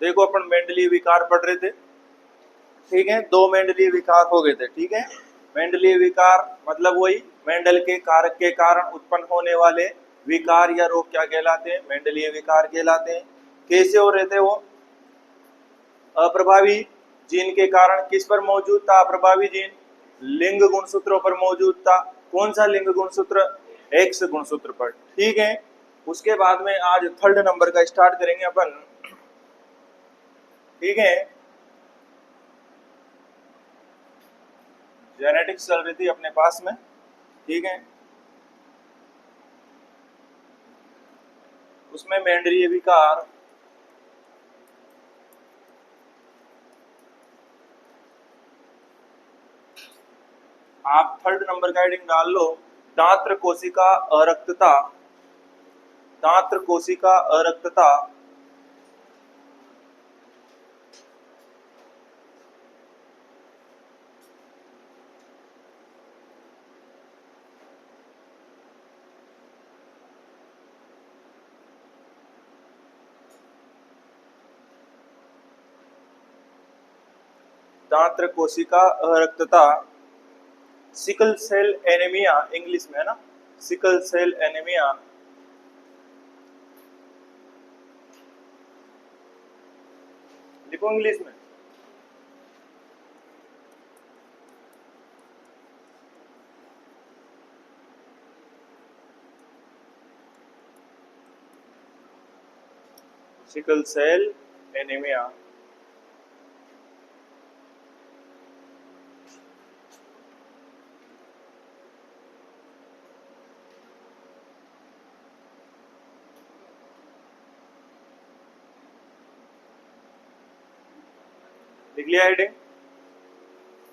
देखो अपन मेंडलीय विकार पढ़ रहे थे, ठीक है, दो मेंडलीय विकार हो गए थे, ठीक है। मेंडलीय विकार मतलब वही मेंडल के कारक के कारण उत्पन्न होने वाले विकार या रोग क्या कहलाते हैं, मेंडलीय विकार कहलाते हैं। कैसे हो रहे थे वो? अप्रभावी जीन के कारण किस पर मौजूद था अप्रभावी जीन? लिंग गुणसूत्रों पर मौजूद था। कौन सा लिंग गुणसूत्र? एक्स गुणसूत्र पर, ठीक है। उसके बाद में आज थर्ड नंबर का स्टार्ट करेंगे अपन, ठीक है। जेनेटिक्स चल रही थी अपने पास में, ठीक है। उसमें मेंडलीय विकार आप थर्ड नंबर का हेडिंग डाल लो, दांत्र कोशिका अरक्तता। दांत्र कोशिका अरक्तता दांत्र कोशिका अरक्तता, सिकल सेल एनीमिया इंग्लिश में है ना, सिकल सेल एनीमिया। लिखो इंग्लिश में। Sickle cell anaemia. लिख लिया हेडिंग?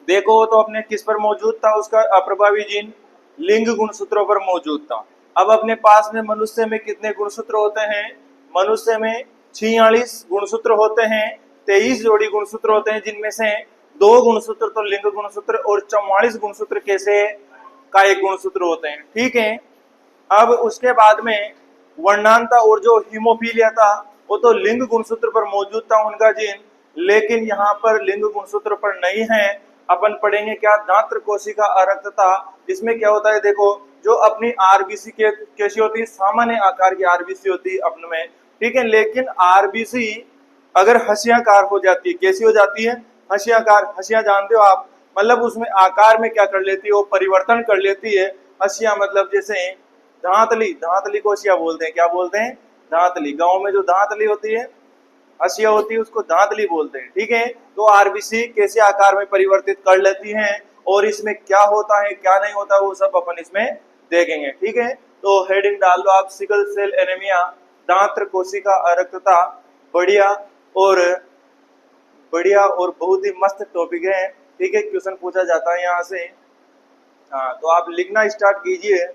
देखो तो अपने किस पर मौजूद था उसका अप्रभावी जीन? लिंग गुणसूत्रों पर मौजूद था। अब अपने पास में मनुष्य में कितने गुणसूत्र होते हैं? मनुष्य में 46 गुणसूत्र होते हैं, 23 जोड़ी गुणसूत्र होते हैं, जिनमें से 2 गुणसूत्र तो लिंग गुणसूत्र और 44 गुणसूत्र कैसे का एक गुणसूत्र होते हैं, ठीक है। अब उसके बाद में वर्णांता और जो हीमोफीलिया था वो तो लिंग गुणसूत्र पर मौजूद था उनका जीन, लेकिन यहाँ पर लिंग गुणसूत्र पर नहीं है। अपन पढ़ेंगे क्या? दांत्र कोशिका अरक्तता। इसमें क्या होता है देखो, जो अपनी आरबीसी के कैसी होती है, सामान्य आकार की आरबीसी होती है अपन में, ठीक है। लेकिन आरबीसी अगर हंसियाकार हो जाती है, कैसी हो जाती है? हंसियाकार। हंसिया जानते हो आप, मतलब उसमें आकार में क्या कर लेती है वो, परिवर्तन कर लेती है। हंसिया मतलब जैसे धांतली, धांतली को हंसिया बोलते हैं, क्या बोलते हैं? धांतली। गांव में जो धांतली होती है, हंसिया होती है, उसको धांतली बोलते हैं, ठीक है। तो आरबीसी कैसे आकार में परिवर्तित कर लेती हैं और इसमें क्या होता है क्या नहीं होता वो सब अपन इसमें देखेंगे, ठीक है। तो हेडिंग डाल दो आप, सिकल सेल एनीमिया, दांत्र कोशिका अरक्तता। बढ़िया और बढ़िया और बहुत ही मस्त टॉपिक है, ठीक है। क्वेश्चन पूछा जाता है यहाँ से। हाँ, तो आप लिखना स्टार्ट कीजिए।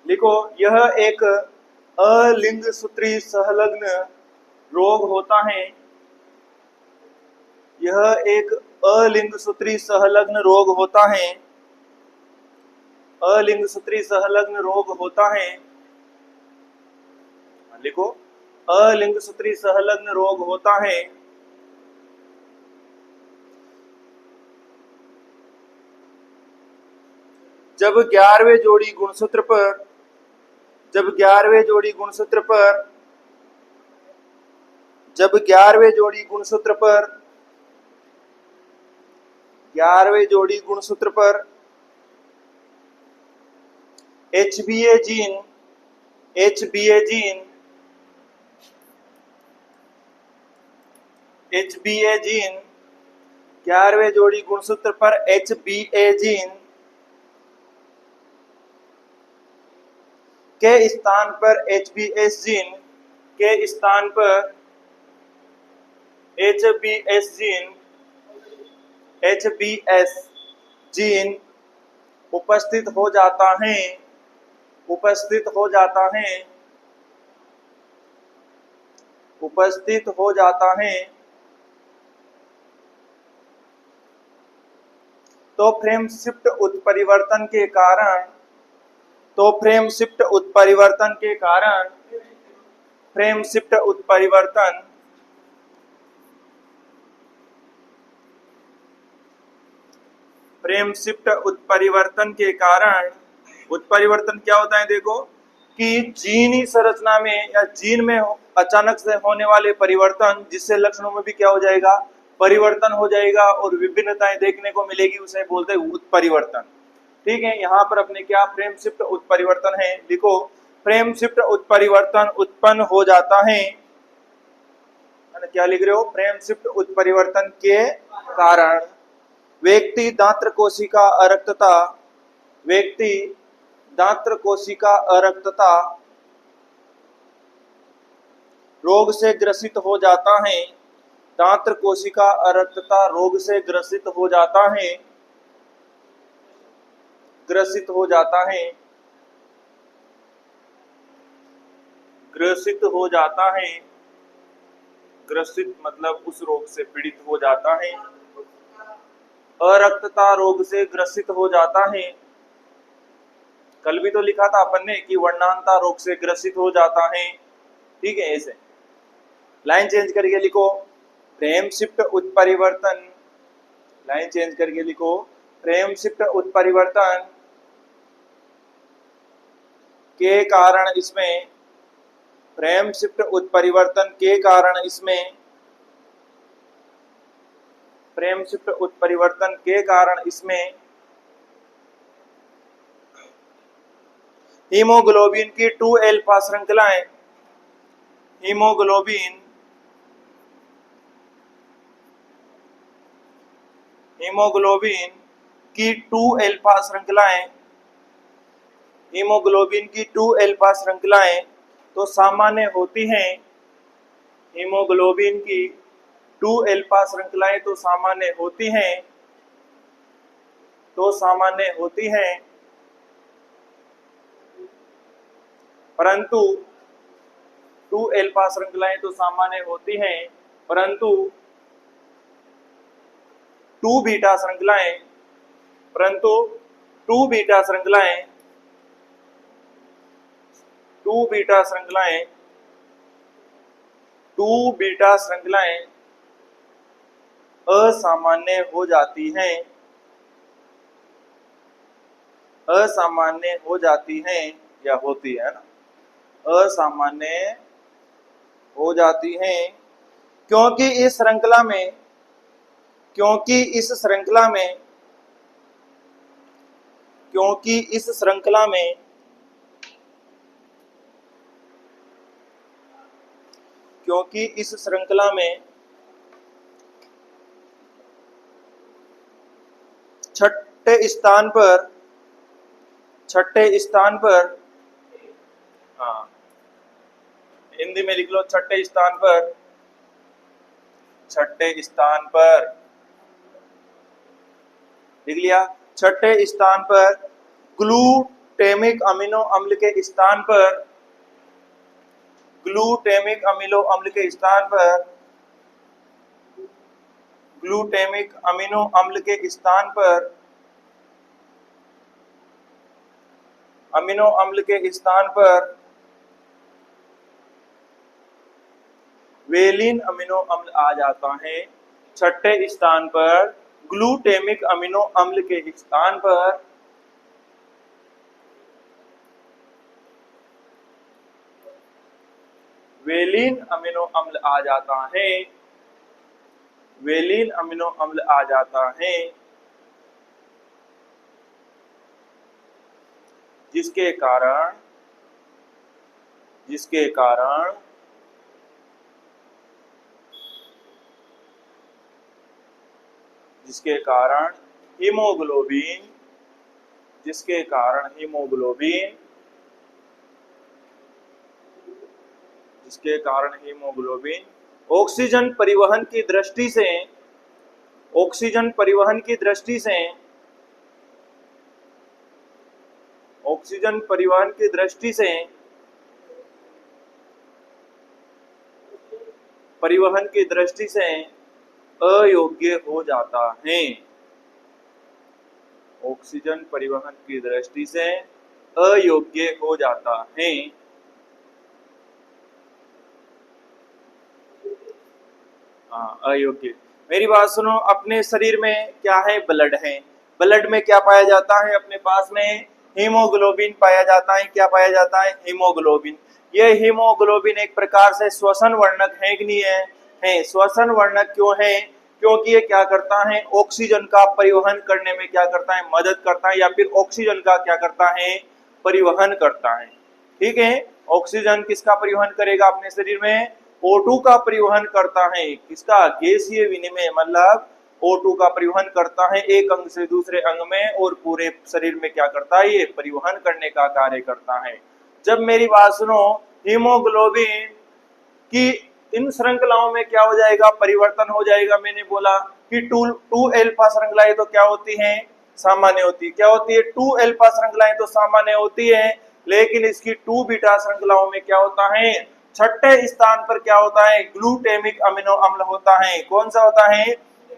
लिखो, यह एक अलिंग सूत्री संलग्न रोग होता है। यह एक अलिंग सूत्री संलग्न रोग होता है। अलिंग सूत्री संलग्न रोग होता है। लिखो, अलिंग सूत्री संलग्न रोग होता है। जब 11वें जोड़ी गुणसूत्र पर जब 11वें जोड़ी गुणसूत्र पर जब 11वें जोड़ी गुणसूत्र पर 11वें जोड़ी गुणसूत्र पर HBA gene HBA gene HBA gene 11वें जोड़ी गुणसूत्र पर एचबीए जीन के स्थान पर एचबीएस जीन के स्थान पर एचबीएस जीन एचबीएस जीन उपस्थित हो जाता है। उपस्थित हो जाता है। उपस्थित हो जाता है। तो फ्रेम शिफ्ट उत्परिवर्तन के कारण तो फ्रेम शिफ्ट उत्परिवर्तन के कारण फ्रेम शिफ्ट उत्परिवर्तन फ्रेम शिफ्ट उत्परिवर्तन के कारण, उत्परिवर्तन क्या होता है देखो, कि जीनी संरचना में या जीन में अचानक से होने वाले परिवर्तन, जिससे लक्षणों में भी क्या हो जाएगा, परिवर्तन हो जाएगा और विभिन्नताएं देखने को मिलेगी, उसे बोलते हैं उत्परिवर्तन। ठीक है, यहाँ पर अपने क्या फ्रेम शिफ्ट उत्परिवर्तन है, लिखो फ्रेम शिफ्ट उत्परिवर्तन उत्पन्न हो जाता है, क्या लिख रहे हो, फ्रेम शिफ्ट उत्परिवर्तन के कारण व्यक्ति दांत्र कोशिका अरक्तता, व्यक्ति दांत्र कोशिका अरक्तता रोग से ग्रसित हो जाता है, दांत्र कोशिका अरक्तता रोग से ग्रसित हो जाता है, ग्रसित हो जाता है, ग्रसित हो जाता है, ग्रसित मतलब उस रोग से पीड़ित हो जाता है, अरक्तता रोग से ग्रसित हो जाता है। कल भी तो लिखा था अपन ने कि वर्णांता रोग से ग्रसित हो जाता है। ठीक है, ऐसे लाइन चेंज करके लिखो फ्रेम शिफ्ट उत्परिवर्तन, लाइन चेंज करके लिखो फ्रेम शिफ्ट उत्परिवर्तन के कारण इसमें, फ्रेम शिफ्ट उत्परिवर्तन के कारण इसमें, फ्रेम शिफ्ट उत्परिवर्तन के कारण इसमें हीमोग्लोबिन की 2 अल्फा श्रृंखलाएं, हीमोग्लोबिन हीमोग्लोबिन की 2 अल्फा श्रृंखलाएं, हीमोग्लोबिन की 2 अल्फा श्रृंखलाएं तो सामान्य होती हैं, हीमोग्लोबिन की 2 अल्फा श्रृंखलाएं तो सामान्य होती हैं, तो सामान्य होती हैं, परंतु 2 अल्फा श्रृंखलाएं तो सामान्य होती हैं, परंतु 2 बीटा श्रृंखलाएं, परंतु 2 बीटा श्रृंखलाएं, 2 बीटा श्रृंखलाएं, 2 बीटा श्रृंखलाएं असामान्य हो जाती हैं, असामान्य हो जाती हैं या होती है ना, असामान्य हो जाती हैं, क्योंकि इस श्रृंखला में, क्योंकि इस श्रृंखला में, क्योंकि इस श्रृंखला में क्योंकि इस श्रृंखला में छठे स्थान पर, छठे स्थान पर, हाँ हिंदी में लिख लो छठे स्थान पर, छठे स्थान पर लिख लिया, छठे स्थान पर ग्लूटेमिक अमीनो अम्ल के स्थान पर, ग्लूटेमिक अमीनो अम्ल के स्थान पर, ग्लूटेमिक अमीनो अम्ल के स्थान पर, अमीनो अम्ल के स्थान पर वेलिन अमीनो अम्ल आ जाता है, छठे स्थान पर ग्लूटेमिक अमीनो अम्ल के स्थान पर वेलिन अमीनो अम्ल आ जाता है, वेलिन अमीनो अम्ल आ जाता है, जिसके कारण, जिसके कारण जिसके कारण हीमोग्लोबिन, जिसके कारण हीमोग्लोबिन, जिसके कारण हीमोग्लोबिन ऑक्सीजन परिवहन की दृष्टि से, ऑक्सीजन परिवहन की दृष्टि से, ऑक्सीजन परिवहन की दृष्टि से, परिवहन की दृष्टि से अयोग्य हो जाता है, ऑक्सीजन परिवहन की दृष्टि से अयोग्य हो जाता है, हाँ अयोग्य। मेरी बात सुनो, अपने शरीर में क्या है? ब्लड है। ब्लड में क्या पाया जाता है? अपने पास में हीमोग्लोबिन पाया जाता है। क्या पाया जाता है? हीमोग्लोबिन। ये हीमोग्लोबिन एक प्रकार से श्वसन वर्णक है कि नहीं है? है। श्वसन वर्णक क्यों है? क्योंकि ये क्या करता है? ऑक्सीजन का परिवहन करने में क्या करता है? मदद करता है, या फिर ऑक्सीजन का क्या करता है? परिवहन करता है। ठीक है। ऑक्सीजन किसका परिवहन करेगा अपने शरीर में? O2 का परिवहन करता है। किसका? गैसीय विनिमय, मतलब O2 का परिवहन करता है एक अंग से दूसरे अंग में, और पूरे शरीर में क्या करता है? ये परिवहन करने का कार्य करता है। जब मेरी बात सुनो, हीमोग्लोबिन कि इन श्रृंखलाओं में क्या हो जाएगा? परिवर्तन हो जाएगा। मैंने बोला कि टू एल्फा श्रृंखलाएं तो क्या होती हैं? सामान्य होती है। क्या होती है? टू एल्फा श्रृंखलाएं तो सामान्य होती है, लेकिन इसकी टू बीटा श्रृंखलाओं में क्या होता है? छठे स्थान पर क्या होता है? ग्लूटेमिक अमीनो अम्ल होता है। कौन सा होता है?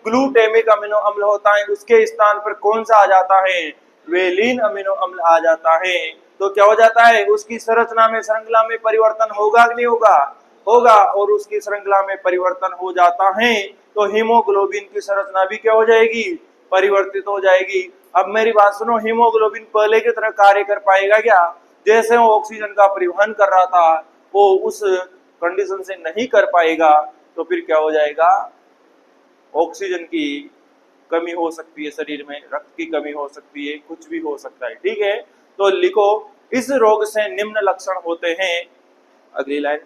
ग्लूटेमिक अमीनो अम्ल होता है। उसके स्थान पर कौन सा आ जाता है? वेलिन अमीनो अम्ल आ जाता है। तो क्या हो जाता है? उसकी संरचना में, श्रृंखला में परिवर्तन होगा कि नहीं होगा? होगा। और उसकी श्रृंखला में परिवर्तन हो जाता है तो हीमोग्लोबिन की संरचना भी क्या हो जाएगी? परिवर्तित हो जाएगी। अब मेरी बात सुनो, हीमोग्लोबिन पहले की तरह कार्य कर पाएगा क्या? जैसे वो ऑक्सीजन का परिवहन कर रहा था, वो उस कंडीशन से नहीं कर पाएगा, तो फिर क्या हो जाएगा? ऑक्सीजन की कमी हो सकती है शरीर में, रक्त की कमी हो सकती है, कुछ भी हो सकता है। ठीक है। तो लिखो, इस रोग से निम्न लक्षण होते हैं। अगली लाइन,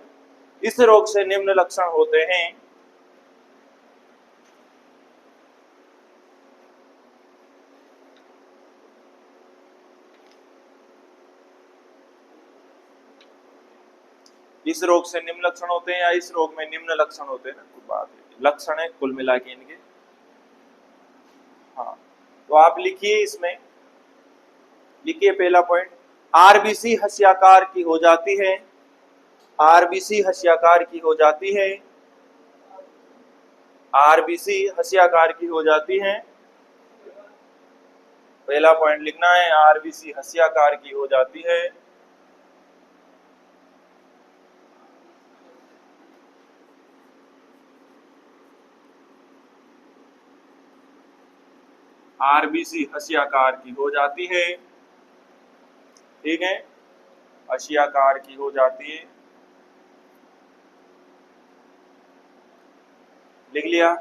इस रोग से निम्न लक्षण होते हैं। इस रोग से निम्न लक्षण होते हैं, या इस रोग में निम्न लक्षण होते हैं ना, कोई बात है, लक्षण है कुल मिला के इनके। हाँ, तो आप लिखिए, इसमें लिखिए पहला पॉइंट, आरबीसी हस्याकार की हो जाती है। आरबीसी हस्याकार की हो जाती है। आरबीसी हस्याकार की हो जाती है। पहला पॉइंट लिखना है, आरबीसी हस्याकार की हो जाती है। आरबीसी हस्याकार की हो जाती है। ठीक है, हस्याकार की हो जाती है। लिख लिया।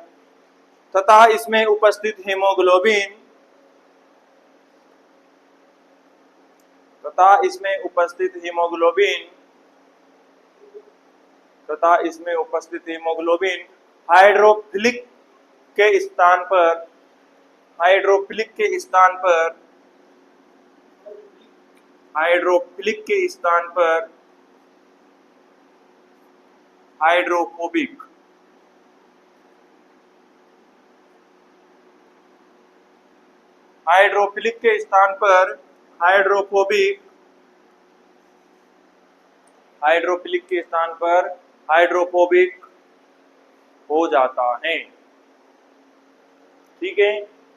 तथा इसमें उपस्थित हीमोग्लोबिन, तथा इसमें उपस्थित हीमोग्लोबिन, तथा इसमें उपस्थित हीमोग्लोबिन हाइड्रोफिलिक के स्थान पर, हाइड्रोफिलिक के स्थान पर, हाइड्रोफिलिक के स्थान पर हाइड्रोफोबिक, हाइड्रोफिलिक के स्थान पर हाइड्रोफोबिक, हाइड्रोफिलिक के स्थान पर हाइड्रोफोबिक हो जाता है। ठीक है।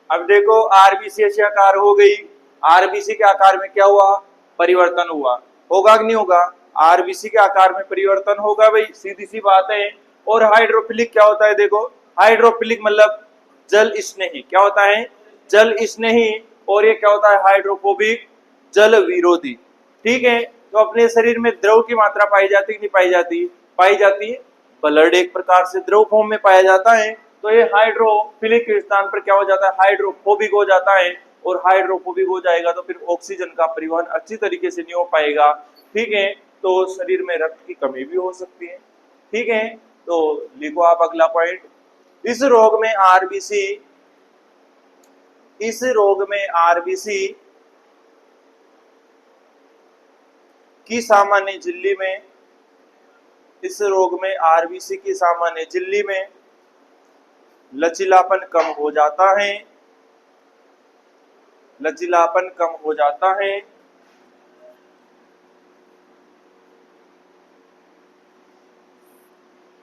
अब देखो, आरबीसी ऐसे आकार हो गई। आरबीसी के आकार में क्या हुआ? परिवर्तन हुआ। होगा कि नहीं होगा? आरबीसी के आकार में परिवर्तन होगा भाई, सीधी सी बात है। और हाइड्रोफिलिक क्या होता है? देखो, हाइड्रोफिलिक मतलब जल स्नेही। क्या होता है? जल स्नेही। और ये क्या होता है? हाइड्रोफोबिक, जल विरोधी। ठीक है। तो अपने शरीर में द्रव की मात्रा पाई जाती है कि नहीं पाई जाती? पाई जाती है। ब्लड एक प्रकार से द्रव फॉर्म में पाया जाता है। तो ये हाइड्रोफिलिक के स्थान पर क्या हो जाता है? हाइड्रोफोबिक हो जाता है। और हाइड्रोफोबिक हो जाएगा तो फिर ऑक्सीजन का परिवहन अच्छी तरीके से नहीं हो पाएगा। ठीक है। तो शरीर में रक्त की कमी भी हो सकती है। ठीक है। तो लिखो आप अगला पॉइंट, इस रोग में आरबीसी, इस रोग में आरबीसी की सामान्य झिल्ली में, इस रोग में आरबीसी की सामान्य झिल्ली में लचीलापन कम हो जाता है। लचीलापन कम हो जाता है।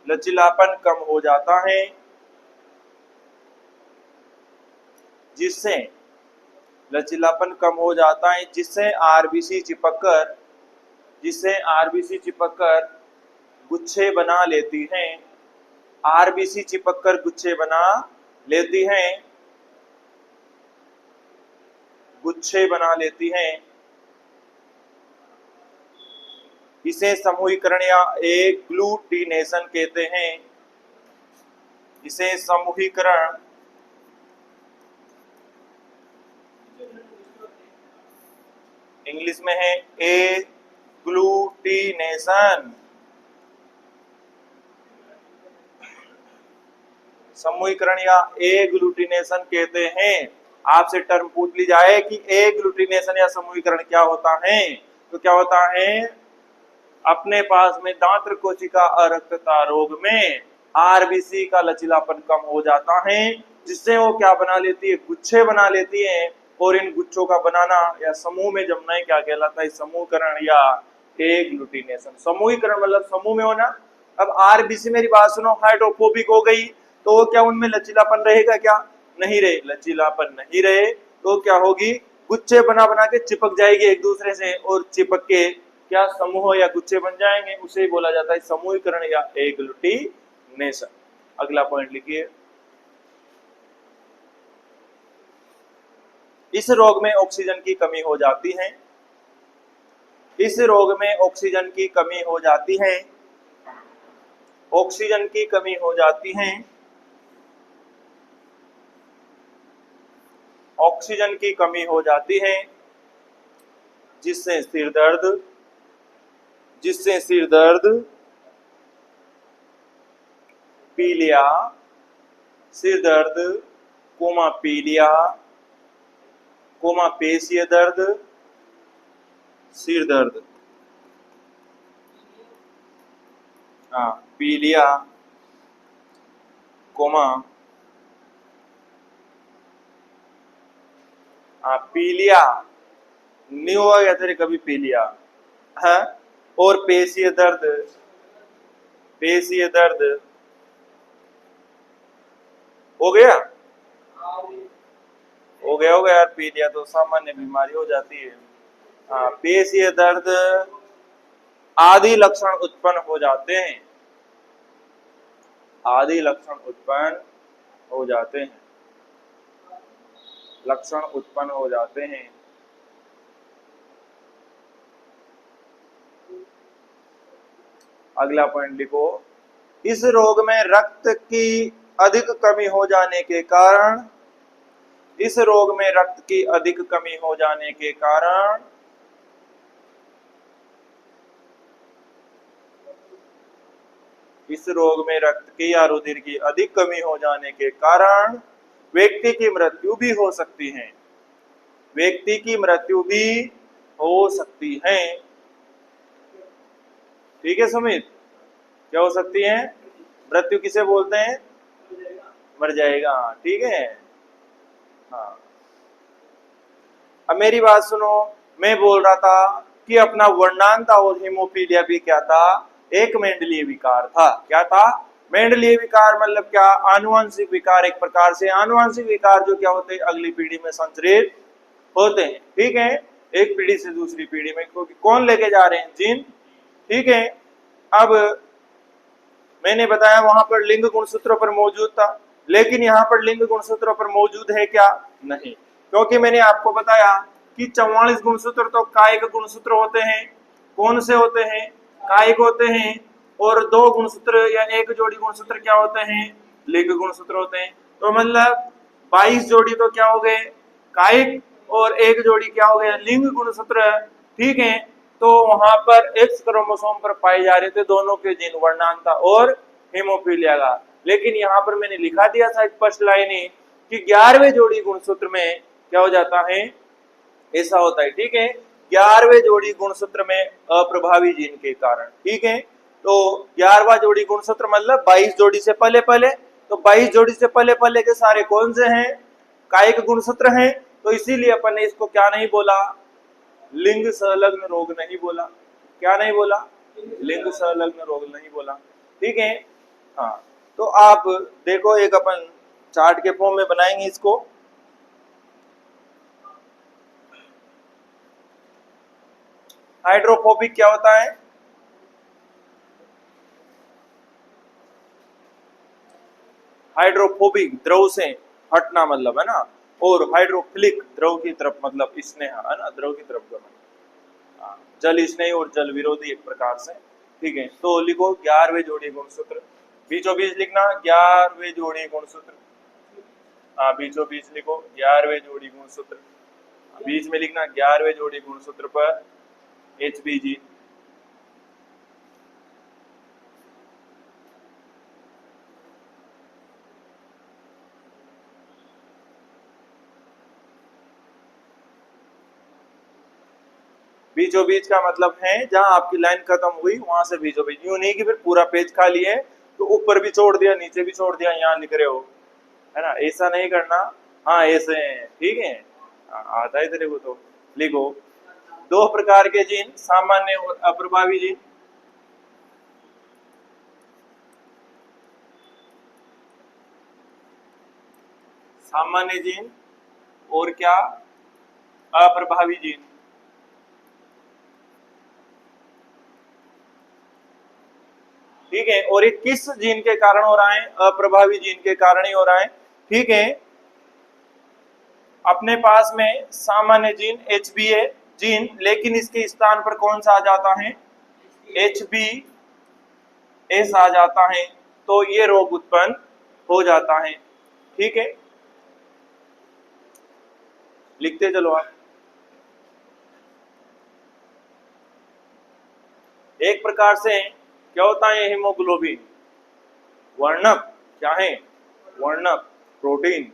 लचीलापन कम हो जाता है, जिससे लचीलापन कम हो जाता है, जिससे आरबीसी चिपककर, जिससे आरबीसी चिपककर गुच्छे बना लेती हैं। आरबीसी चिपक कर गुच्छे बना लेती हैं, गुच्छे बना लेती हैं। इसे समूहीकरण या एग्लूटिनेशन कहते हैं। इसे समूहीकरण इंग्लिश में है एग्लूटिनेशन। समूहीकरण या एग्लूटिनेशन कहते हैं। आपसे टर्म पूछ ली जाए कि एग्लूटिनेशन या समूहीकरण क्या होता है, तो क्या होता है, अपने पास में दांत्र कोशिका अरक्तता रोग में आरबीसी का लचीलापन कम हो जाता है, जिससे वो क्या बना लेती है, गुच्छे बना लेती है। और इन गुच्छों का बनाना या समूह में जमना ही क्या कहलाता है, समूहीकरण या एग्लूटिनेशन। समूहीकरण मतलब समूह में होना। अब आरबीसी, मेरी बात सुनो, हाइड्रोफोबिक हो गई तो क्या उनमें लचीलापन रहेगा, क्या नहीं रहे, लचीलापन नहीं रहे तो क्या होगी, गुच्छे बना बना के चिपक जाएगी एक दूसरे से, और चिपक के क्या समूह या गुच्छे बन जाएंगे, उसे बोला जाता है समूहीकरण या एग्लूटिनेशन। अगला पॉइंट लिखिए, इस रोग में ऑक्सीजन की कमी हो जाती है। इस रोग में ऑक्सीजन की कमी हो जाती है, ऑक्सीजन की कमी हो जाती है, ऑक्सीजन की कमी हो जाती है, जिससे सिर दर्द, जिससे सिर दर्द, पीलिया, सिर दर्द, कोमा पीलिया, कोमा पेशीय दर्द, सिर दर्द, हाँ पीलिया, कोमा, हाँ पीलिया, नहीं हुआ क्या तेरे कभी पीलिया, है, और पेशीय दर्द, पेशीय दर्द हो गया, हो गया होगा यार, पीलिया तो सामान्य बीमारी हो जाती है। हाँ पेशीय दर्द आदि लक्षण उत्पन्न हो जाते हैं, आदि लक्षण उत्पन्न हो जाते हैं, लक्षण उत्पन्न हो जाते हैं। अगला पॉइंट लिखो, इस रोग में रक्त की अधिक कमी हो जाने के कारण, इस रोग में रक्त की अधिक कमी हो जाने के कारण इस रोग में रक्त की या रुधिर की अधिक कमी हो जाने के कारण व्यक्ति की मृत्यु भी हो सकती है, व्यक्ति की मृत्यु भी हो सकती है। ठीक है सुमित, क्या हो सकती है, मृत्यु किसे बोलते हैं, मर जाएगा, ठीक है। हाँ अब मेरी बात सुनो, मैं बोल रहा था कि अपना वर्णांता और हीमोफीलिया भी क्या था, एक मेंडलीय विकार था। क्या था, मेंडलीय विकार मतलब क्या, आनुवंशिक विकार, एक प्रकार से आनुवंशिक विकार जो क्या होते हैं, अगली पीढ़ी में संचरित होते हैं। ठीक है, एक पीढ़ी से दूसरी पीढ़ी में, क्योंकि कौन लेके जा रहे हैं, जीन। ठीक है, अब मैंने बताया वहां पर लिंग गुणसूत्रों पर मौजूद था, लेकिन यहाँ पर लिंग गुणसूत्रों पर मौजूद है क्या, नहीं, क्योंकि मैंने आपको बताया कि 44 गुणसूत्र तो कायिक गुणसूत्र होते हैं। कौन से होते हैं, कायिक होते हैं, और 2 गुणसूत्र या एक जोड़ी गुणसूत्र क्या होते हैं, लिंग गुणसूत्र होते हैं। तो मतलब 22 जोड़ी तो क्या हो गए, कायिक, और एक जोड़ी क्या हो गया, लिंग गुणसूत्र। ठीक है, तो वहां पर एक्स क्रोमोसोम पर पाए जा रहे थे दोनों के जीन, वर्णांता और हीमोफीलिया का। लेकिन यहाँ पर मैंने लिखा दिया था स्पष्ट लाइन कि 11वें जोड़ी गुणसूत्र में क्या हो जाता है, ऐसा होता है। ठीक है, 11वें जोड़ी गुणसूत्र में अप्रभावी जीन के कारण। ठीक है, तो 11वां जोड़ी गुणसूत्र मतलब 22 जोड़ी से पहले पहले, तो 22 जोड़ी से पहले पहले के सारे कौन से हैं, कायिक गुणसूत्र हैं। तो इसीलिए अपन ने इसको क्या नहीं बोला, लिंग संलग्न रोग नहीं बोला। क्या नहीं बोला, लिंग संलग्न रोग नहीं बोला। ठीक है, हाँ तो आप देखो, एक अपन चार्ट के फॉर्म में बनाएंगे इसको। हाइड्रोफोबिक क्या होता है, हाइड्रोफोबिक द्रव से हटना मतलब, है ना, और हाइड्रोफिलिक द्रव की तरफ मतलब स्नेह, है ना, द्रव की तरफ गमन। जल स्नेही और जल विरोधी एक प्रकार से। ठीक है, तो लिखो 11वें जोड़ी गुणसूत्र, बीचों बीच लिखना 11वें जोड़ी गुणसूत्र। हाँ, बीचों बीच लिखो 11वें जोड़ी गुणसूत्र, बीच में लिखना 11वें जोड़ी गुणसूत्र पर HBG। बीचों बीच का मतलब है जहां आपकी लाइन खत्म हुई वहां से बीचों बीच, यूं नहीं कि फिर पूरा पेज खाली है तो ऊपर भी छोड़ दिया नीचे भी छोड़ दिया यहाँ लिख रहे हो, है ना, ऐसा नहीं करना। हाँ ऐसे हैं, ठीक है। हाँ, आता है तेरे को तो लिखो। दो प्रकार के जीन, सामान्य और अप्रभावी जीन। सामान्य जीन और क्या, अप्रभावी जीन। ठीक है, और ये किस जीन के कारण हो रहा है, अप्रभावी जीन के कारण ही हो रहा है। ठीक है, अपने पास में सामान्य जीन HBA जीन, लेकिन इसके स्थान पर कौन सा आ जाता है, HBS आ जाता है, तो ये रोग उत्पन्न हो जाता है। ठीक है, लिखते चलो आप। एक प्रकार से क्या होता है हीमोग्लोबिन, वर्णक, क्या है, वर्णक प्रोटीन।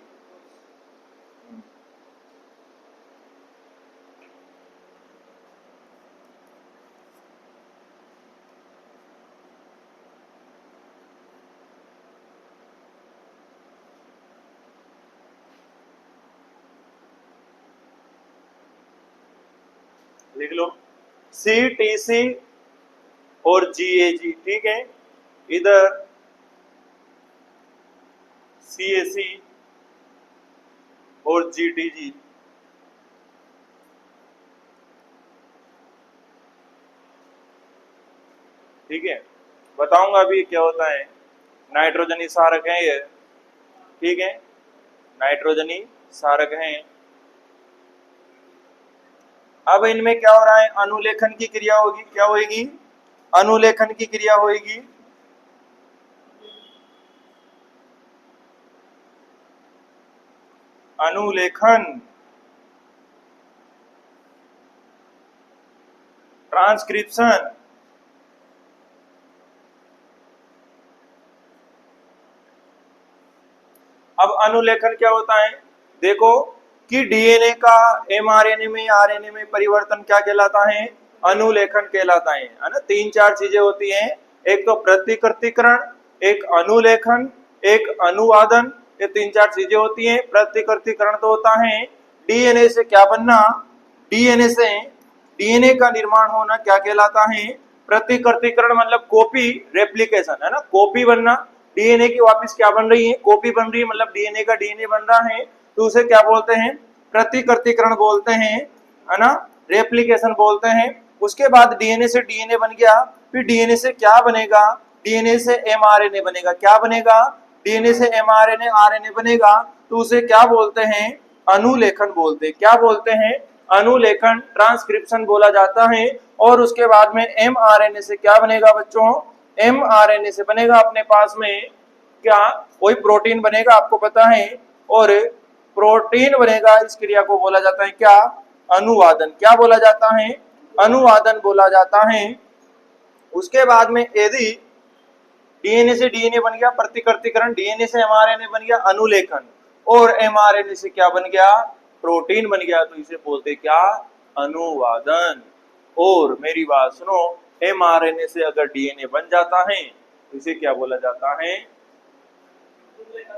लिख लो CTC और GAG। ठीक है, इधर CAC और GTG। ठीक है, बताऊंगा अभी क्या होता है। नाइट्रोजनी सारक है ये, ठीक है, नाइट्रोजनी सारक हैं। अब इनमें क्या हो रहा है, अनुलेखन की क्रिया होगी, क्या होगी, अनुलेखन की क्रिया होगी। अनुलेखन, ट्रांसक्रिप्शन। अब अनुलेखन क्या होता है, देखो कि डीएनए का एमआरएनए में, आरएनए में परिवर्तन क्या कहलाता है, अनुलेखन कहलाता है ना। तीन चार चीजें होती हैं, एक तो प्रतिकृतिकरण, एक अनुलेखन, एक अनुवादन, ये तीन चार चीजें होती हैं। प्रतिकृतिकरण तो होता है डीएनए से क्या बनना, डीएनए से डीएनए का निर्माण होना क्या कहलाता है, प्रतिकृतिकरण मतलब कॉपी, रेप्लिकेशन, है ना, कॉपी बनना। डीएनए की वापस क्या बन रही है, कॉपी बन रही है, मतलब डीएनए का डीएनए बन रहा है, तो उसे क्या बोलते हैं, प्रतिकृतिकरण बोलते हैं, है ना, रेप्लिकेशन बोलते हैं। उसके बाद डीएनए से डीएनए बन गया, फिर डीएनए से क्या बनेगा, डीएनए से एमआरएनए बनेगा, क्या बनेगा, डीएनए से एमआरएनए आरएनए बनेगा, तो उसे क्या बोलते हैं, अनुलेखन बोलते हैं। क्या बोलते हैं, अनुलेखन, ट्रांसक्रिप्शन बोला जाता है। और उसके बाद में एमआरएनए से क्या बनेगा बच्चों, एमआरएनए से बनेगा अपने पास में क्या, कोई प्रोटीन बनेगा, आपको पता है, और प्रोटीन बनेगा। इस क्रिया को बोला जाता है क्या, अनुवादन। क्या बोला जाता है, अनुवादन बोला जाता है। उसके बाद में यदि डीएनए से डीएनए बन गया प्रतिकृतिकरण, डीएनए से एमआरएनए बन गया अनुलेखन, और एमआरएनए से क्या बन गया, प्रोटीन बन गया, तो इसे बोलते क्या, अनुवादन। और मेरी बात सुनो, एमआरएनए से अगर डीएनए बन जाता है तो इसे क्या बोला जाता है,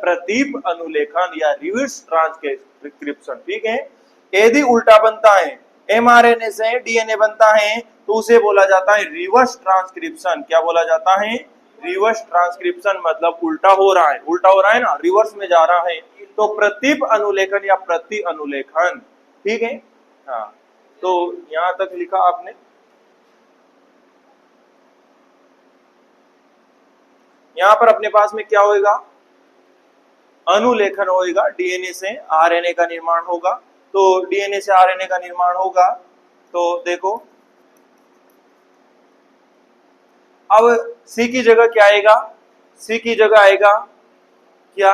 प्रतीप अनुलेखन या रिवर्स ट्रांसक्रिप्शन। ठीक है, यदि उल्टा बनता है, एमआरएनए से डीएनए बनता है, तो उसे बोला जाता है रिवर्स ट्रांसक्रिप्शन। क्या बोला जाता है, रिवर्स ट्रांसक्रिप्शन, मतलब उल्टा हो रहा है, उल्टा हो रहा है ना, रिवर्स में जा रहा है, तो प्रतीप अनुलेखन या प्रति अनुलेखन। ठीक है, हाँ, तो यहां तक लिखा आपने। यहां पर अपने पास में क्या होगा, अनुलेखन होगा, डीएनए से आरएनए का निर्माण होगा। तो डीएनए से आरएनए का निर्माण होगा। तो देखो अब सी की जगह क्या आएगा, सी की जगह आएगा क्या,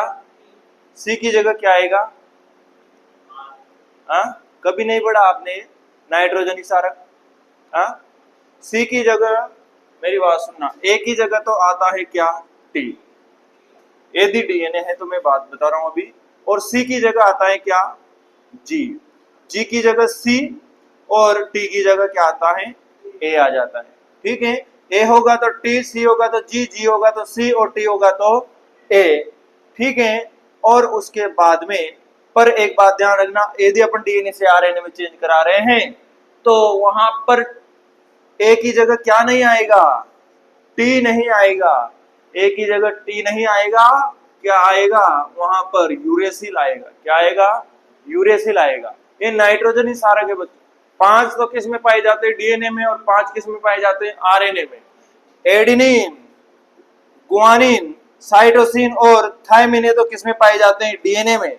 सी की जगह क्या आएगा, हाँ कभी नहीं पढ़ा आपने नाइट्रोजन क्षारक, हाँ सी की जगह, मेरी बात सुनना, ए की जगह तो आता है क्या, टी, यदि डीएनए है तो मैं बात बता रहा हूं अभी, और सी की जगह आता है क्या, जी, जी की जगह सी और टी की जगह क्या आता है, ए आ जाता है। ठीक है, ए होगा तो टी, सी होगा तो जी, जी होगा तो सी और टी होगा तो ए। ठीक है, और उसके बाद में पर एक बात ध्यान रखना, यदि अपन डीएनए से आरएनए में चेंज करा रहे हैं तो वहां पर ए की जगह क्या नहीं आएगा, टी नहीं आएगा, ए की जगह टी नहीं आएगा, क्या आएगा वहां पर यूरेसिल आएगा, क्या आएगा, यूरेसिल आएगा। ये नाइट्रोजन ही सारा के बच्चे, 5 तो किस में पाए जाते हैं, डीएनए में, और 5 किस में पाए जाते हैं, आरएनए में। एडेनिन, गुआनिन, साइटोसिन और थायमिन तो किस में पाए जाते हैं, डीएनए में,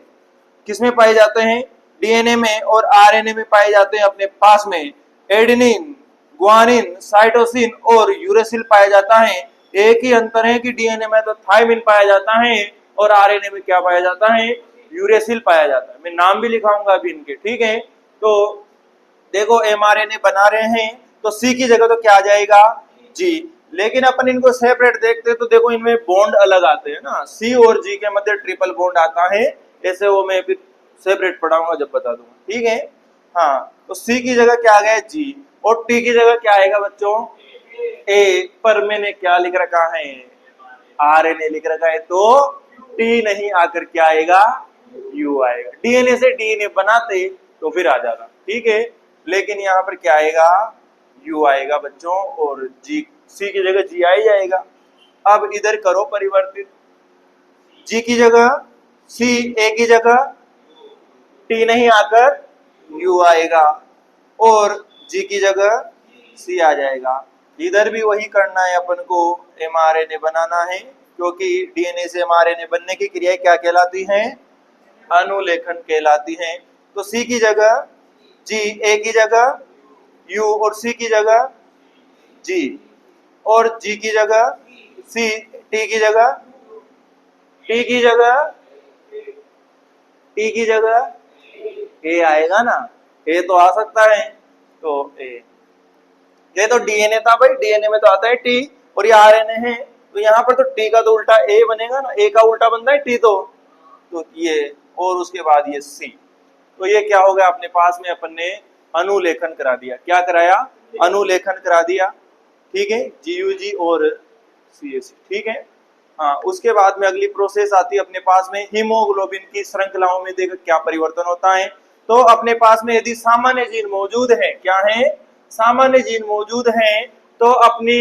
किस में पाए जाते हैं, डीएनए में, और आरएनए में पाए जाते हैं अपने पास में एडेनिन, गुआनिन, साइटोसिन और यूरेसिल पाया जाता है। एक ही अंतर है कि डीएनए में तो थायमिन पाया जाता है और आरएनए में क्या पाया जाता है, यूरेसिल पाया जाता है। मैं नाम भी लिखाऊंगा अभी इनके, ठीक है। तो देखो एमआरएनए बना रहे हैं तो सी की जगह तो क्या आ जाएगा, जी, लेकिन अपन इनको सेपरेट देखते हैं तो देखो इनमें बॉन्ड अलग आते हैं ना, सी और जी के मध्य ट्रिपल बॉन्ड आता है, ऐसे वो मैं फिर सेपरेट पढ़ाऊंगा जब बता दूंगा, ठीक है। हाँ, तो सी की जगह क्या आ गया, जी, और टी की जगह क्या आएगा बच्चों, ए, पर मैंने क्या लिख रखा है, आरएनए लिख रखा है, तो टी नहीं आकर क्या आएगा, यू आएगा। डीएनए से डीएनए बनाते तो फिर आ जाता, ठीक है, लेकिन यहाँ पर क्या आएगा, यू आएगा बच्चों, और जी, सी की जगह जी आ ही जाएगा। अब इधर करो परिवर्तित, जी की जगह सी, ए की जगह टी नहीं आकर यू आएगा, और जी की जगह सी आ जाएगा। इधर भी वही करना है अपन को, एमआरएनए बनाना है, क्योंकि डीएनए से एमआरएनए बनने की क्रिया क्या कहलाती है, अनुलेखन कहलाती है। तो सी की जगह जी, ए की जगह यू, और सी की जगह जी, और जी की जगह सी, टी की जगह, टी की जगह, टी की जगह ए आएगा ना, ए तो आ सकता है, तो ए, ये तो डीएनए था भाई, डीएनए में तो आता है टी, और ये आरएनए है, तो यहाँ पर तो टी का तो उल्टा ए बनेगा ना, ए का उल्टा बनता है टी, तो ये, और उसके बाद ये सी, तो ये क्या हो गया अपने पास में, अपन ने अनुलेखन करा दिया, क्या कराया, अनुलेखन करा दिया, ठीक है, जीयूजी और सीएसी, ठीक है। हाँ, उसके बाद में अगली प्रोसेस आती है अपने पास में, हीमोग्लोबिन की श्रृंखलाओं में देखो क्या परिवर्तन होता है। तो अपने पास में यदि सामान्य जीन मौजूद है, क्या है, सामान्य जीन मौजूद है, तो अपनी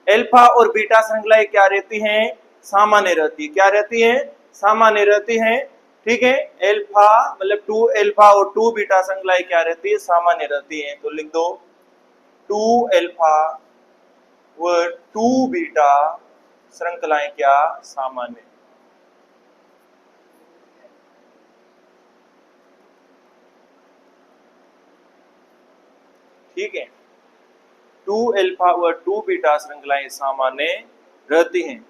अल्फा और बीटा श्रृंखलाएं क्या रहती हैं, सामान्य रहती है, क्या रहती है, सामान्य रहती है, ठीक है। अल्फा मतलब 2 अल्फा और 2 बीटा श्रृंखलाएं क्या रहती है, सामान्य रहती है, तो लिख दो 2 अल्फा व 2 बीटा श्रृंखलाएं क्या, सामान्य, ठीक है। 2 अल्फा व 2 बीटा श्रृंखलाएं सामान्य रहती हैं,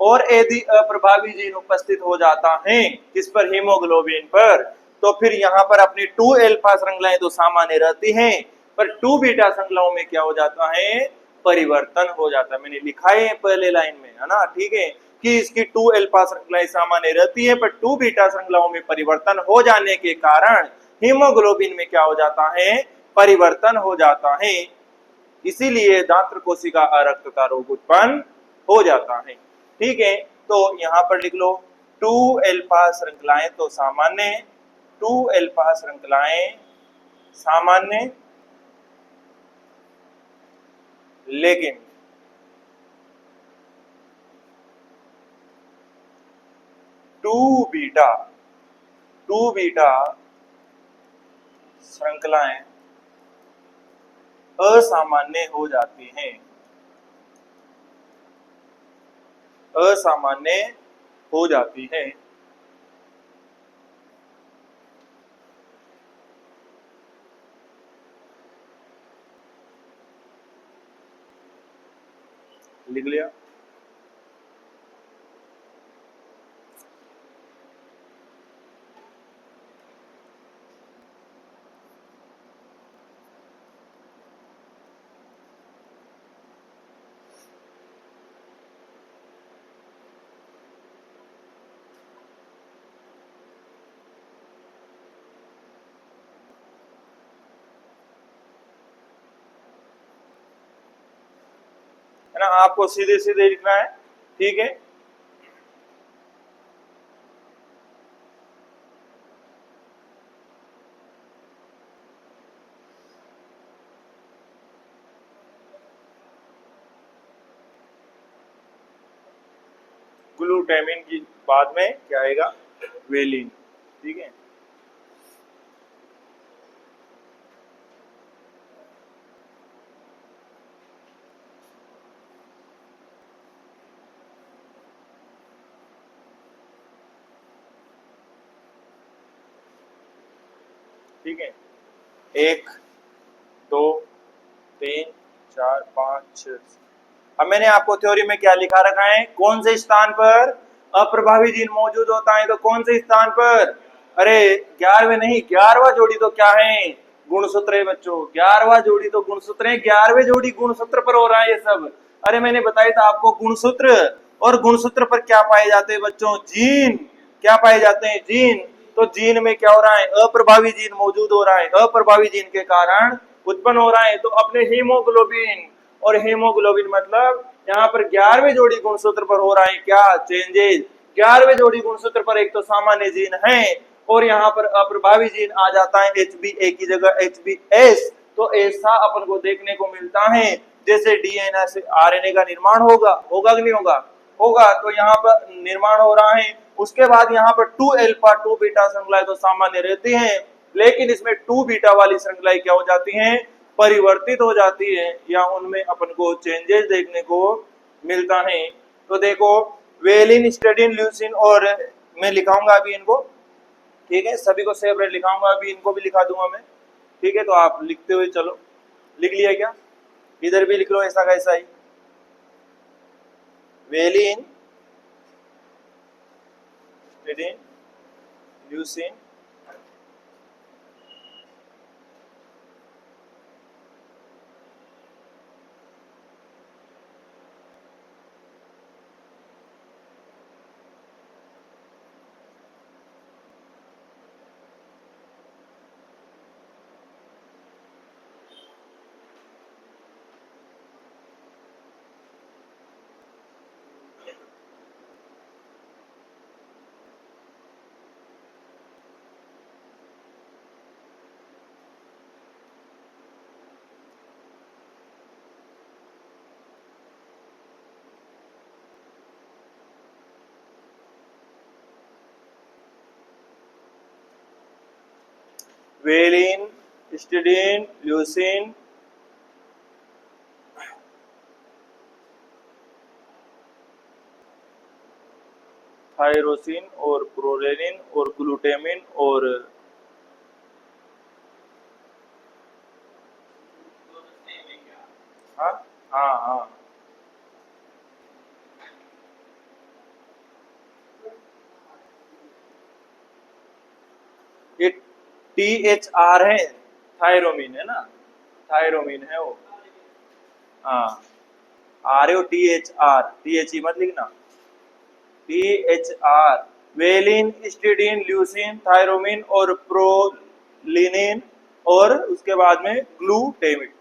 और यदि अप्रभावी जीन उपस्थित हो जाता है किस पर, हीमोग्लोबिन पर, तो फिर यहाँ पर अपनी 2 अल्फा श्रृंखलाएं तो सामान्य रहती हैं, पर 2 बीटा श्रृंखलाओं में क्या हो जाता है, परिवर्तन हो जाता है। मैंने लिखा है पहले लाइन में, है ना, ठीक है, कि इसकी 2 अल्फा श्रृंखलाएं सामान्य रहती है, पर 2 बीटा श्रृंखलाओं में परिवर्तन हो जाने के कारण हीमोग्लोबिन में क्या हो जाता है, परिवर्तन हो जाता है, इसीलिए दांत्र कोशिका अरक्तता रोग उत्पन्न हो जाता है, ठीक है। तो यहां पर लिख लो 2 अल्फा श्रृंखलाएं तो सामान्य, 2 अल्फा श्रृंखलाएं सामान्य, लेकिन 2 बीटा, 2 बीटा श्रृंखलाएं असामान्य हो जाती हैं, असामान्य हो जाती है। लिख लिया। है ना, आपको सीधे सीधे लिखना है, ठीक है। ग्लूटामिन की बाद में क्या आएगा, वेलिन, ठीक है। ठीक है, 1 2 3 4 5 6। अब मैंने आपको थ्योरी में क्या लिखा रखा है, कौन से स्थान पर अप्रभावी जीन मौजूद होता है, तो कौन से स्थान पर, अरे 11वें नहीं, 11वां जोड़ी तो क्या है, गुणसूत्र है बच्चों, 11वां जोड़ी तो गुणसूत्र है, 11वें जोड़ी गुणसूत्र पर हो रहा है ये सब। अरे मैंने बताया था आपको गुणसूत्र, और गुणसूत्र पर क्या पाए जाते हैं बच्चों, जीन, क्या पाए जाते हैं, जीन। तो जीन में क्या हो रहा है, अप्रभावी जीन मौजूद हो रहा है, अप्रभावी जीन के कारण उत्पन्न हो रहा है। तो अपने हीमोग्लोबिन, और हीमोग्लोबिन मतलब यहाँ पर 11वें जोड़ी गुणसूत्र पर हो रहा है क्या, चेंजेस। 11वें जोड़ी गुणसूत्र पर एक तो सामान्य जीन है, और यहाँ पर अप्रभावी जीन आ जाता है HbA की जगह HbS। तो ऐसा अपन को देखने को मिलता है, जैसे डीएनए से आरएनए का निर्माण होगा, होगा कि नहीं होगा, होगा। तो यहाँ पर निर्माण हो रहा है, उसके बाद यहाँ पर 2 अल्फा 2 बीटा श्रृंखलाएं तो सामान्य रहती हैं, लेकिन इसमें 2 बीटा वाली श्रृंखलाएं क्या हो जाती हैं, परिवर्तित हो जाती है, या उनमें अपन को चेंजेस देखने को मिलता है। तो देखो, वेलिन, स्टेडिन, ल्यूसिन, और मैं लिखाऊंगा अभी इनको, ठीक है, सभी को सेपरेट लिखाऊंगा, अभी इनको भी लिखा दूंगा मैं, ठीक है। तो आप लिखते हुए चलो, लिख लिया क्या, इधर भी लिख लो ऐसा कैसा ही, valine, histidine, leucine, valine, histidine, leucine, tyrosine, और प्रोलेनिन, और ग्लूटामिन, और हाँ हाँ हाँ, ये THR है, थायरोमिन है ना, थायरोमिन है वो, हाँ, ROTHR, THE मत लिखना, THR, वेलिन, स्टीडीन, ल्यूसिन, थायरोमिन, और प्रोलिनिन, और उसके बाद में ग्लूटामिन।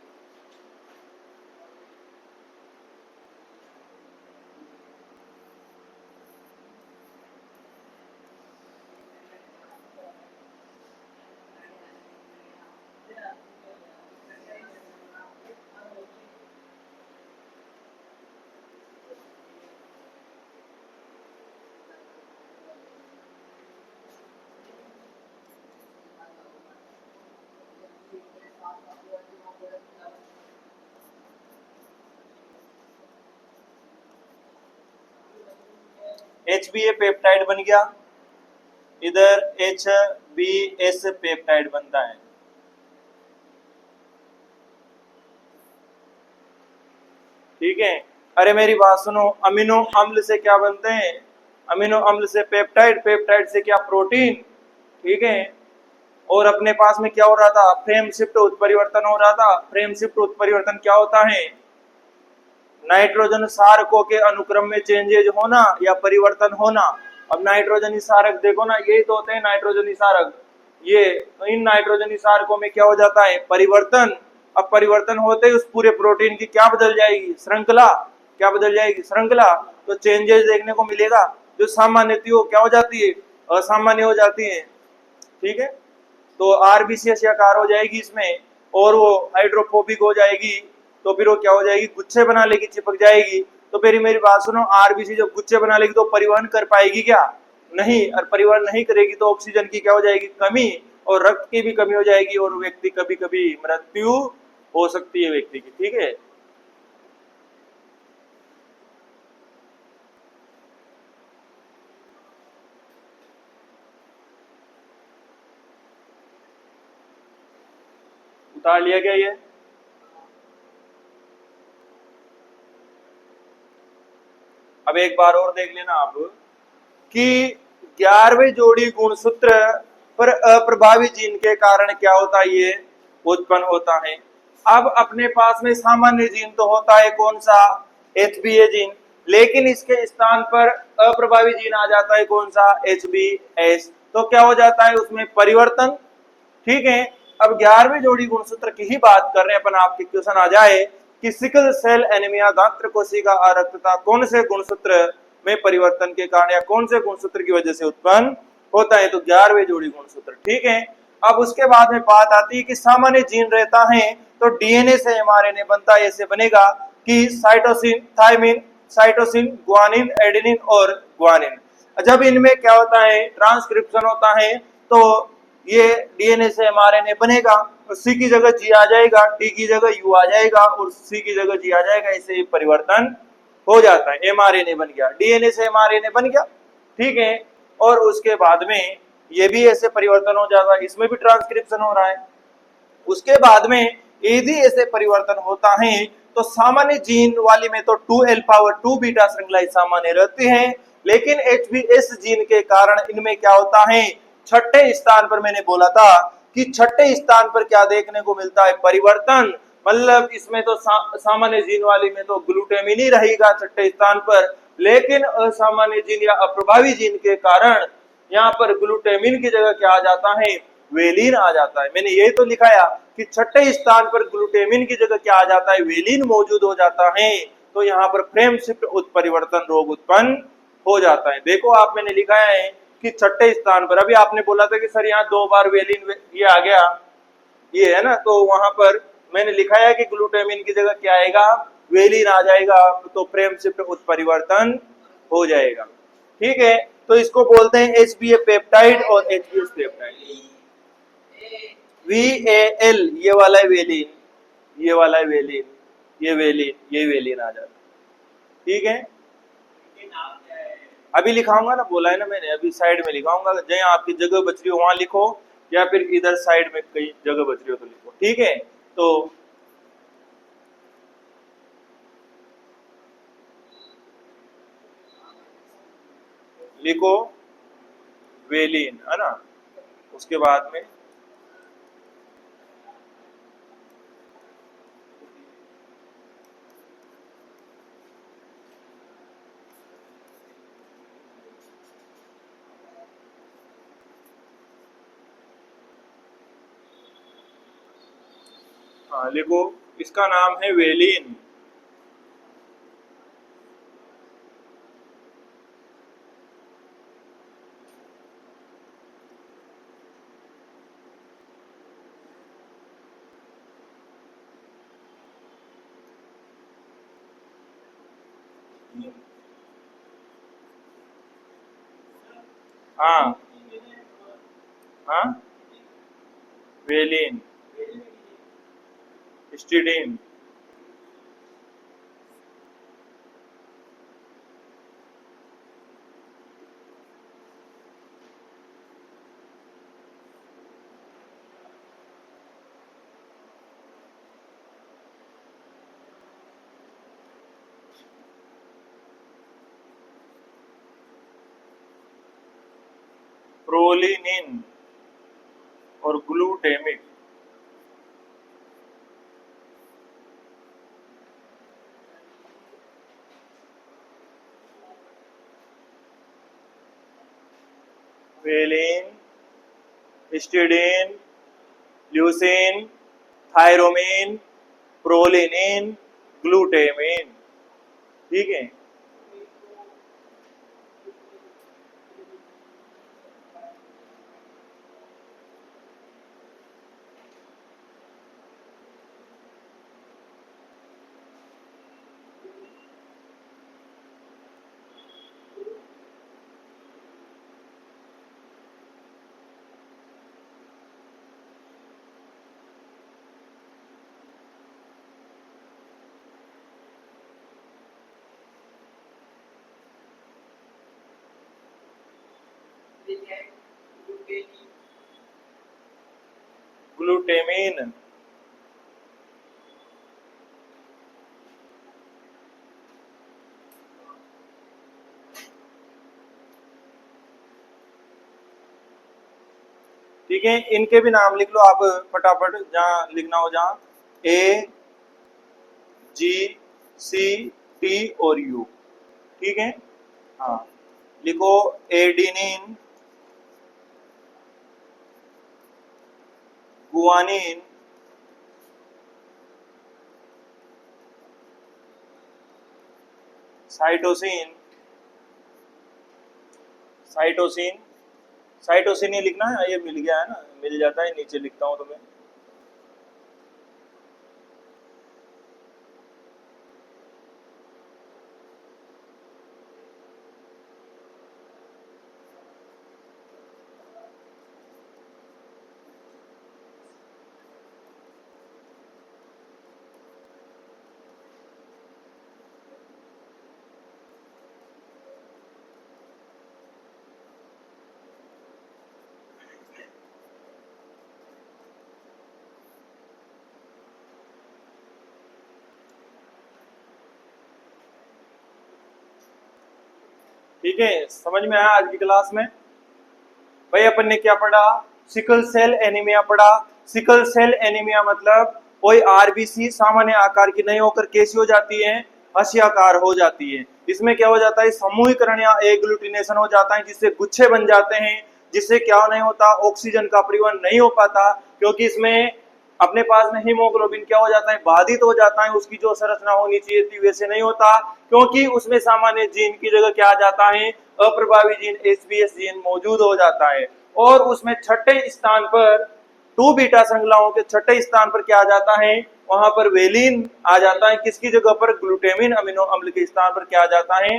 HBA पेप्टाइड बन गया, इधर HBS पेप्टाइड बनता है। ठीक है, अरे मेरी बात सुनो, अमीनो अम्ल से क्या बनते हैं? अमीनो अम्ल से पेप्टाइड, पेप्टाइड से क्या? प्रोटीन। ठीक है, और अपने पास में क्या हो रहा था? फ्रेम शिफ्ट उत्परिवर्तन हो रहा था। फ्रेम शिफ्ट उत्परिवर्तन क्या होता है? नाइट्रोजन सारकों के अनुक्रम में चेंजेज होना या परिवर्तन होना। अब नाइट्रोजनी सारक देखो ना, यही तो होते हैं नाइट्रोजनी सारक। ये तो इन नाइट्रोजनी सारकों में क्या हो जाता है? परिवर्तन। अब परिवर्तन होते ही उस पूरे प्रोटीन की क्या बदल जाएगी? श्रृंखला। क्या बदल जाएगी? श्रृंखला। तो चेंजेस देखने को मिलेगा, जो सामान्य थी वो क्या हो जाती है? असामान्य हो जाती है। ठीक है, तो आरबीसीएस आकार हो जाएगी इसमें, और वो हाइड्रोफोबिक हो जाएगी, तो फिर वो क्या हो जाएगी? गुच्छे बना लेगी, चिपक जाएगी। तो फिर मेरी बात सुनो, आरबीसी जब गुच्छे बना लेगी तो परिवहन कर पाएगी क्या? नहीं, और परिवहन नहीं करेगी तो ऑक्सीजन की क्या हो जाएगी? कमी, और रक्त की भी कमी हो जाएगी, और व्यक्ति कभी कभी मृत्यु हो सकती है व्यक्ति की। ठीक है, उतार लिया क्या ये? अब एक बार और देख लेना आप कि 11वें जोड़ी गुणसूत्र पर अप्रभावी जीन के कारण क्या होता है? ये उत्पन्न होता है। अब अपने पास में सामान्य जीन तो होता है, कौन सा? HBA जीन, लेकिन इसके स्थान पर अप्रभावी जीन आ जाता है, कौन सा? HBS। तो क्या हो जाता है उसमें? परिवर्तन। ठीक है, अब 11वीं जोड़ी गुणसूत्र की ही बात कर रहे हैं अपन। आपके क्वेश्चन आ जाए कि सिकल सेल एनीमिया, गात्र कोशिका अरक्तता कौन से गुणसूत्र में परिवर्तन के कारण या कौन से गुणसूत्र की वजह से उत्पन्न होता है? तो 11वें जोड़ी गुणसूत्र। ठीक है, अब उसके बाद में बात आती है कि सामान्य जीन रहता है तो डीएनए से एमआरएनए बनता है। ऐसे बनेगा कि cytosine, thymine, cytosine, guanine, adenine और ग्वानिन। जब इनमें क्या होता है? ट्रांसक्रिप्शन होता है, तो ये डीएनए से एमआरएनए बनेगा, तो सी की जगह जी आ जाएगा, टी की जगह यू आ जाएगा, और सी की जगह जी आ जाएगा। ऐसे परिवर्तन हो जाता है। एमआरएनए बन गया, डीएनए से एमआरएनए बन गया। ठीक है, और उसके बाद में ये भी ऐसे परिवर्तन हो जाता है, इसमें भी ट्रांसक्रिप्शन हो रहा है। उसके बाद में यदि ऐसे परिवर्तन होता है तो सामान्य जीन वाली में तो 2 अल्फा और 2 बीटा श्रृंखलाएं सामान्य रहती हैं, लेकिन HBS जीन के कारण इनमें क्या होता है? छठे स्थान पर मैंने बोला था कि छठे स्थान पर क्या देखने को मिलता है? परिवर्तन। मतलब इसमें तो सामान्य जीन वाली में तो ग्लूटामिन ही रहेगा छठे स्थान पर, लेकिन असामान्य जीन या अप्रभावी जीन के कारण यहाँ पर ग्लूटामिन की जगह क्या आ जाता है? वेलिन आ जाता है। मैंने ये तो लिखाया कि छठे स्थान पर ग्लूटामिन की जगह क्या आ जाता है? वेलिन मौजूद हो जाता है। तो यहाँ पर फ्रेम शिफ्ट उत्परिवर्तन रोग उत्पन्न हो जाता है। देखो आप, मैंने लिखाया है कि छठे स्थान पर। अभी आपने बोला था कि सर यहाँ 2 बार वेलिन ये आ गया, ये है ना, तो वहां पर मैंने लिखाया कि ग्लूटामिन की जगह क्या आएगा? वेलिन आ जाएगा, तो फ्रेम शिफ्ट उत्परिवर्तन हो जाएगा। ठीक है, तो इसको बोलते हैं HBA पेप्टाइड और HBS पेप्टाइड। VAL ये वाला है वेलिन, ये वाला है वेलिन, ये वेलिन, ये वेलिन आ जाता है। ठीक है, अभी लिखाऊंगा ना, बोला है ना मैंने, अभी साइड में लिखाऊंगा। जहाँ आपकी जगह बच रही हो वहां लिखो, या फिर इधर साइड में कहीं जगह बच रही हो तो लिखो। ठीक है, तो लिखो वेलिन, है ना। उसके बाद में हाँ लिखो, इसका नाम है वेलिन। हाँ हाँ, वेलिन, स्टीडीन। प्रोलिनिन और glutamic. Valine, histidine, leucine, threonine, proline, glutamine. ठीक है। ग्लूटेमिन। ठीक है, इनके भी नाम लिख लो आप फटाफट, जहां लिखना हो, जहां ए जी सी टी और यू। ठीक है। हाँ, लिखो adenine, guanine, cytosine, cytosine, cytosine ही लिखना है, ये मिल गया है ना, मिल जाता है, नीचे लिखता हूं तुम्हें। ठीक है, समझ में आया आज की क्लास में? भाई अपन ने क्या पढ़ा? सिकल सेल एनीमिया पढ़ा। सिकल सेल एनीमिया मतलब कोई आरबीसी सामान्य आकार की नहीं होकर कैसी हो जाती है? हस्याकार हो जाती है। इसमें क्या हो जाता है? समूहीकरण या एग्लूटिनेशन हो जाता है, जिससे गुच्छे बन जाते हैं, जिससे क्या नहीं होता? ऑक्सीजन का परिवहन नहीं हो पाता, क्योंकि इसमें अपने पास में हीमोग्लोबिन क्या हो जाता है? बाधित हो जाता है, उसकी जो संरचना होनी चाहिए थी वैसे नहीं होता, क्योंकि उसमें सामान्य जीन की जगह क्या आ जाता है? अप्रभावी जीन, एसबीएस जीन मौजूद हो जाता है। और उसमें छठे स्थान पर, टू बीटा श्रृंखलाओं के छठे स्थान पर क्या आ जाता है? वहां पर वेलिन आ जाता है। किसकी जगह पर? ग्लूटामिन अमीनो अम्ल के स्थान पर क्या आ जाता है?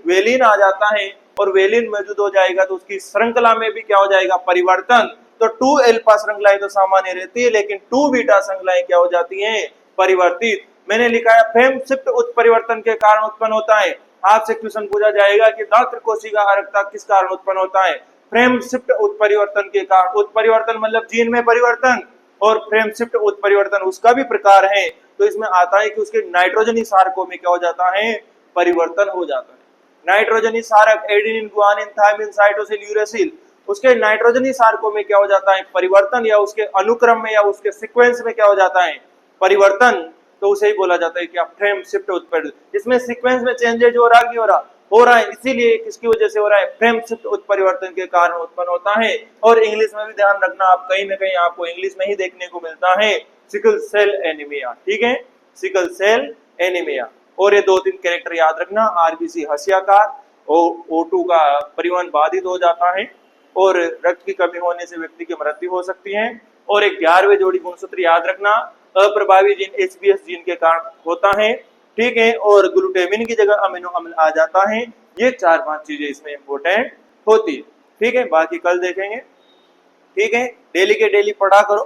वेलिन आ जाता है। और वेलिन मौजूद हो जाएगा तो उसकी श्रृंखला में भी क्या हो जाएगा? परिवर्तन। तो 2 अल्फा श्रृंखलाएं तो सामान्य रहती है, लेकिन 2 बीटा श्रृंखलाएं क्या हो जाती हैं? परिवर्तित। मैंने लिखा है फ्रेम शिफ्ट उत्परिवर्तन के कारण उत्पन्न होता है। आपसे क्वेश्चन पूछा जाएगा कि दात्र कोशिका अरक्ता किस कारण उत्पन्न होता है? फ्रेम शिफ्ट उत्परिवर्तन के कारण। उत्परिवर्तन मतलब जीन में परिवर्तन, और फ्रेम शिफ्ट उत्परिवर्तन उसका भी प्रकार है। तो इसमें आता है कि उसके नाइट्रोजनी सारकों में क्या हो जाता है? परिवर्तन हो जाता है। नाइट्रोजनी सारक adenine, guanine, thymine, cytosine, uracil, उसके नाइट्रोजनी सारकों में क्या हो जाता है? परिवर्तन, या उसके अनुक्रम में या उसके सीक्वेंस में क्या हो जाता है? परिवर्तन। तो उसे ही बोला जाता है कि फ्रेम शिफ्ट उत्परिवर्तन। इसमें सीक्वेंस में चेंजेज हो रहा है, नहीं हो रहा? हो रहा है। इसीलिए किसकी वजह से हो रहा है? फ्रेम शिफ्ट उत्परिवर्तन के कारण उत्पन्न होता है। और इंग्लिश में भी ध्यान रखना, आप कहीं ना कहीं आपको इंग्लिश में ही देखने को मिलता है, सिकल सेल एनीमिया। ठीक है, सिकल सेल एनीमिया। और ये 2-3 कैरेक्टर याद रखना। आरबीसी हस्याकार, O2 का परिवहन बाधित हो जाता है, और रक्त की कमी होने से व्यक्ति की मृत्यु हो सकती है। और एक 11वें जोड़ी गुणसूत्र याद रखना, अप्रभावी जीन एसबीएस जीन के कारण होता है। ठीक है, और ग्लूटामिन की जगह अमीनो अम्ल आ जाता है। ये 4-5 चीजें इसमें इंपॉर्टेंट होती है। ठीक है, बाकी कल देखेंगे। ठीक है, डेली के डेली पढ़ा करो।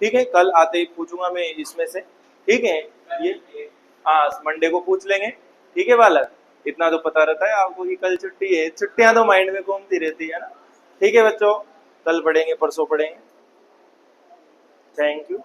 ठीक है, कल आते ही पूछूंगा मैं इसमें से। ठीक है, ये हाँ मंडे को पूछ लेंगे। ठीक है बालक, इतना तो पता रहता है आपको कि कल छुट्टी है। छुट्टियां तो माइंड में घूमती रहती है ना। ठीक है बच्चों, कल पढ़ेंगे, परसों पढ़ेंगे। Thank you.